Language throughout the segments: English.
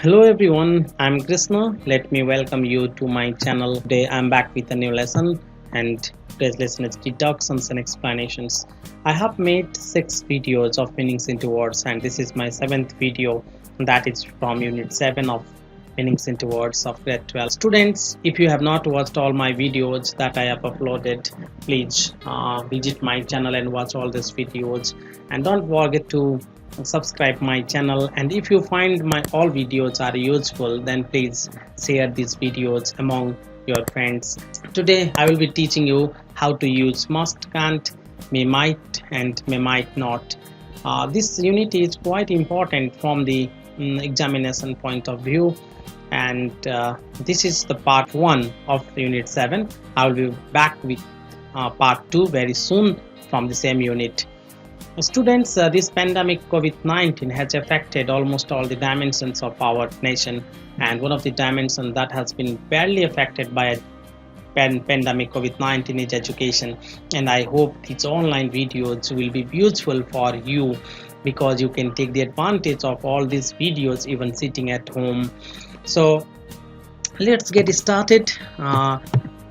Hello everyone, I'm Krishna. Let me welcome you to my channel. Today I'm back with a new lesson, and today's lesson is Deductions and Explanations. I have made 6 videos of meanings into words, and this is my 7th video, that is from unit 7 of meanings into words of grade 12. Students, if you have not watched all my videos that I have uploaded, please visit my channel and watch all these videos, and don't forget to subscribe my channel. And if you find my all videos are useful, then please share these videos among your friends. Today I will be teaching you how to use must, can't, may, might and may, might not. This unit is quite important from the examination point of view, and this is the part 1 of unit 7. I will be back with part 2 very soon from the same unit. Students, this pandemic COVID-19 has affected almost all the dimensions of our nation, and one of the dimensions that has been badly affected by a pandemic COVID-19 is education. And I hope these online videos will be useful for you, because you can take the advantage of all these videos even sitting at home. So let's get started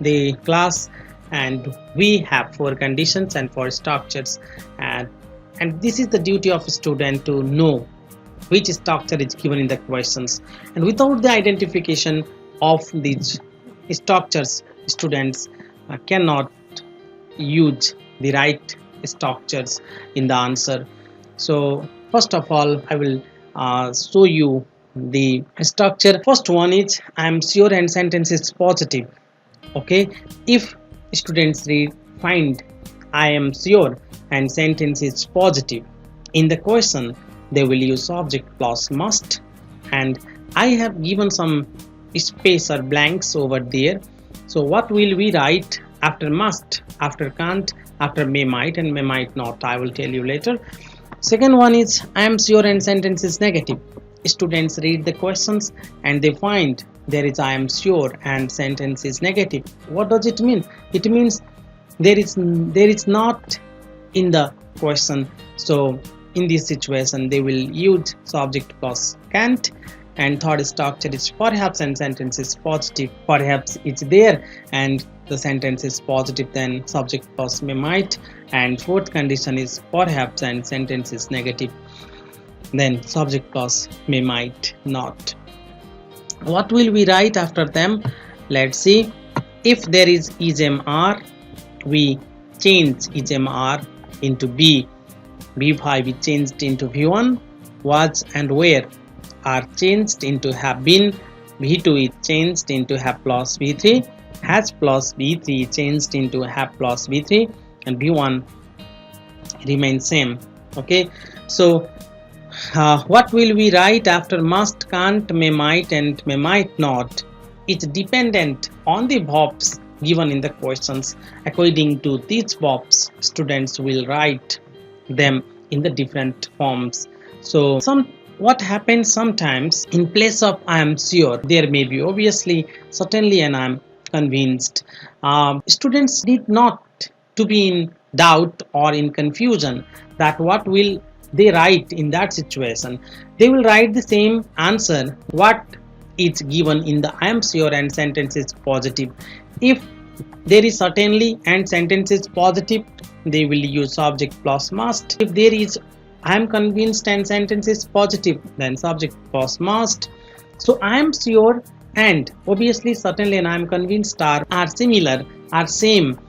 the class. And we have 4 conditions and 4 structures, and this is the duty of a student to know which structure is given in the questions. And without the identification of these structures, students cannot use the right structures in the answer. So first of all, I will show you the structure. First one is I am sure and sentence is positive. Okay, if students find I am sure and sentence is positive in the question, they will use subject plus must, and I have given some space or blanks over there. So what will we write after must, after can't, after may, might and may, might not? I will tell you later. Second one is I am sure and sentence is negative. Students read the questions and they find there is I am sure and sentence is negative. What does it mean? It means there is not in the question. So in this situation they will use subject plus can't. And third structure is perhaps and sentence is positive. Perhaps it's there and the sentence is positive, then subject plus may, might. And fourth condition is perhaps and sentence is negative, then subject plus may, might not. What will we write after them? Let's see. If there is are, we change are into be. B5 we changed into V1. Was and where are changed into have been. V2 is changed into have plus V3. Has plus V3 changed into have plus V3, and V1 remains same. Okay, so what will we write after must, can't, may, might and may, might not? It's dependent on the verbs given in the questions. According to these verbs, students will write them in the different forms. So what happens sometimes, in place of I am sure, there may be obviously, certainly and I am convinced. Students need not to be in doubt or in confusion that what will they write in that situation. They will write the same answer what is given in the I am sure and sentence is positive. If there is certainly and sentence is positive, they will use subject plus must. If there is I am convinced and sentence is positive, then subject plus must. So I am sure and obviously certainly and I am convinced are similar, are same.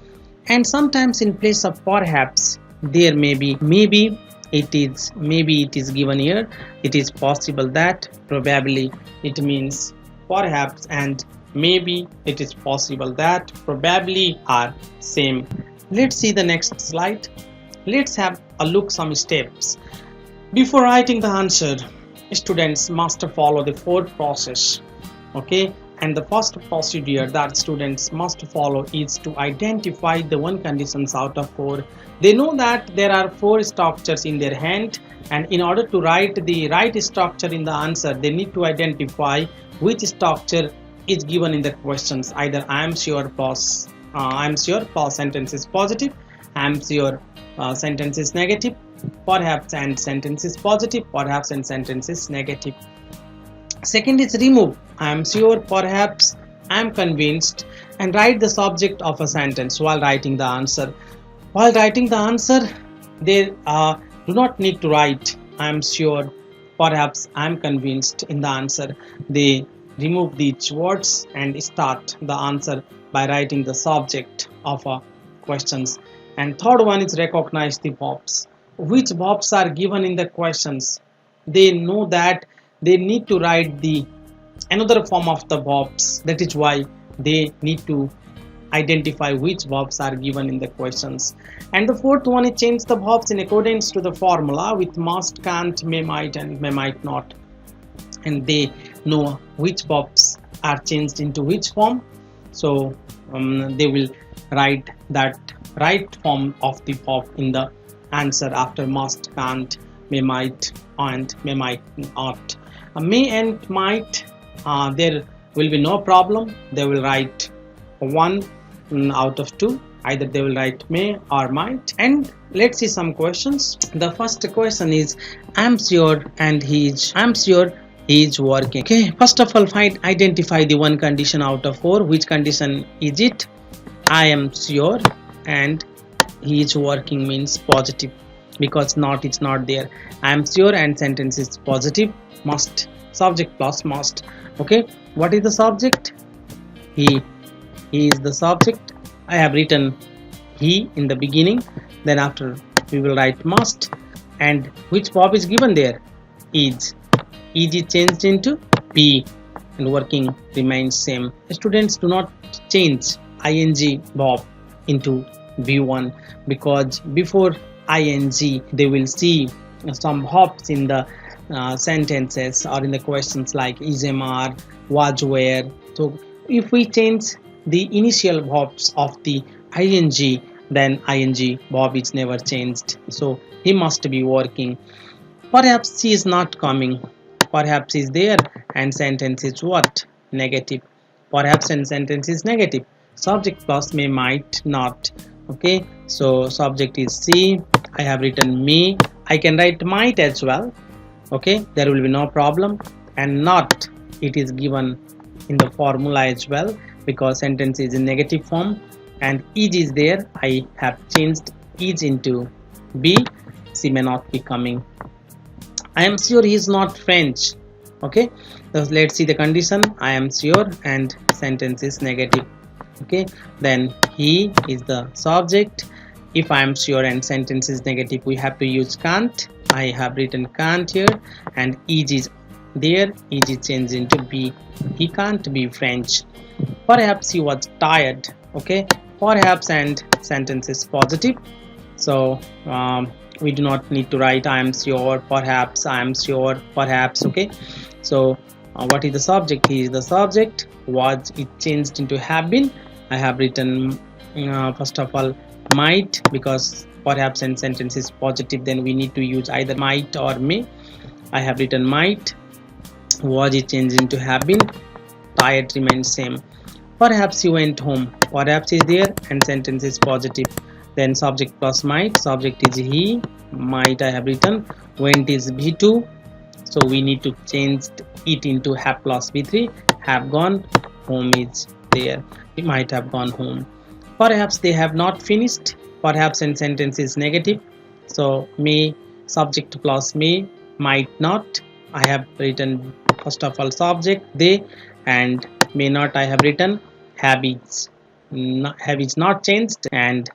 And sometimes in place of perhaps there may be maybe it is given here. It is possible that, probably it means perhaps, and maybe it is possible that, probably are same. Let's see the next slide. Let's have a look some steps. Before writing the answer, students must follow the 4th process. Okay, and the first procedure that students must follow is to identify the 1 conditions out of 4. They know that there are 4 structures in their hand, and in order to write the right structure in the answer, they need to identify which structure is given in the questions. Either I am sure plus sentence is positive, I am sure sentence is negative, perhaps and sentence is positive, perhaps and sentence is negative. Second is remove I am sure, perhaps, I am convinced, and write the subject of a sentence while writing the answer. While writing the answer, they do not need to write I am sure, perhaps, I am convinced in the answer. They remove these words and start the answer by writing the subject of a questions. And third one is recognize the verbs. Which verbs are given in the questions? They know that they need to write the another form of the verbs. That is why they need to identify which verbs are given in the questions. And the fourth one is change the verbs in accordance to the formula with must, can't, may, might, and may, might not. And they know which verbs are changed into which form. So they will write that right form of the verb in the answer after must, can't, may, might, and may, might not. May and might, there will be no problem. They will write one out of two. Either they will write may or might. And let's see some questions. The first question is I'm sure and I'm sure he is working. Okay, first of all, identify the one condition out of four. Which condition is it? I am sure and he is working means positive, because not is not there. I am sure and sentence is positive. Must, subject plus must. Okay, what is the subject? He is the subject. I have written he in the beginning, then after we will write must. And which verb is given there? Is changed into be, and working remains same. Students do not change ing verb into v1, because before ing they will see some verbs in the sentences or in the questions like is, are, was, were. So if we change the initial verbs of the ing, then ing verb is never changed. So he must be working. Perhaps she is not coming. Perhaps is there, and sentence is what? Negative. Perhaps and sentence is negative. Subject plus may, might not. Okay, so subject is she. I have written me. I can write might as well. Okay, there will be no problem. And not, it is given in the formula as well, because sentence is in negative form. And is there. I have changed is into be. She may not be coming. I am sure he is not French. Okay, so let's see the condition. I am sure and sentence is negative. Okay, then he is the subject. If I am sure and sentence is negative, we have to use can't. I have written can't here, and is there. Is changed into be. He can't be French. Perhaps he was tired. Okay, perhaps and sentence is positive. So we do not need to write I am sure, perhaps, I am sure, perhaps. Okay, so what is the subject? He is the subject. Was it changed into have been? I have written first of all might, because perhaps and sentence is positive, then we need to use either might or may. I have written might. Was it changed into have been? Tired remains same. Perhaps he went home. Perhaps is there, and sentence is positive. Then subject plus might. Subject is he. Might I have written. Went is v2. So we need to change it into have plus v3. Have gone. Home is there. He might have gone home. Perhaps they have not finished. Perhaps and sentence is negative. So may, subject plus may, might not. I have written first of all subject they, and may not I have written. Have is not changed, and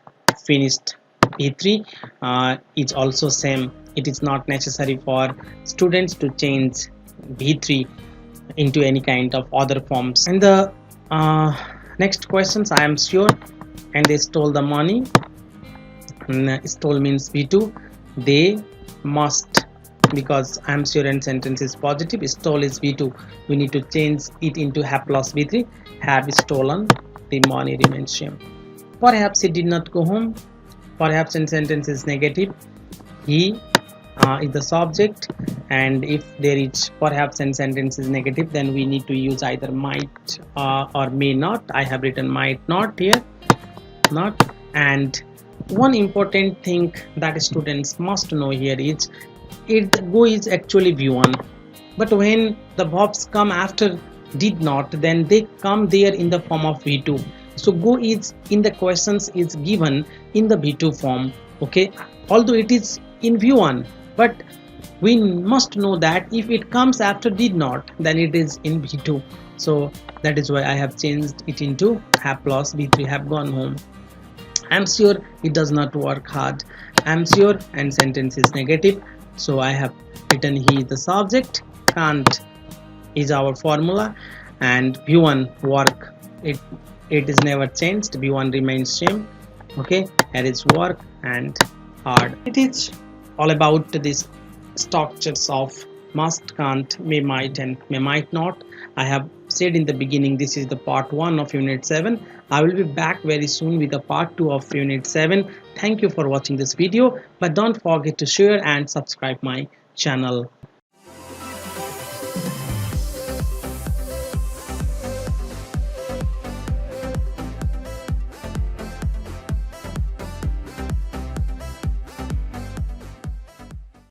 finished v3 is also same. It is not necessary for students to change v3 into any kind of other forms. And the next questions, I am sure and they stole the money. Stole means v2. They must, because I am sure and sentence is positive. Stole is v2. We need to change it into have plus v3. Have stolen, the money remains same. Perhaps he did not go home. Perhaps and sentence is negative. He is the subject, and if there is perhaps and sentence is negative, then we need to use either might or may not. I have written might not here, not. And one important thing that students must know here is it go is actually v1. but when the verbs come after did not, then they come there in the form of V2. So go is in the questions is given in the V2 form. Okay, although it is in V1, but we must know that if it comes after did not, then it is in V2. So that is why I have changed it into have lost, V3 have gone home. I'm sure it does not work hard. I'm sure and sentence is negative. So I have written he is the subject, can't is our formula, and V1 work. It is never changed. V1 remains same. Okay, here is work and hard. It is all about these structures of must, can't, may, might, and may, might not. I have said in the beginning this is the part 1 of unit 7. I will be back very soon with the part 2 of unit 7. Thank you for watching this video, but don't forget to share and subscribe my channel.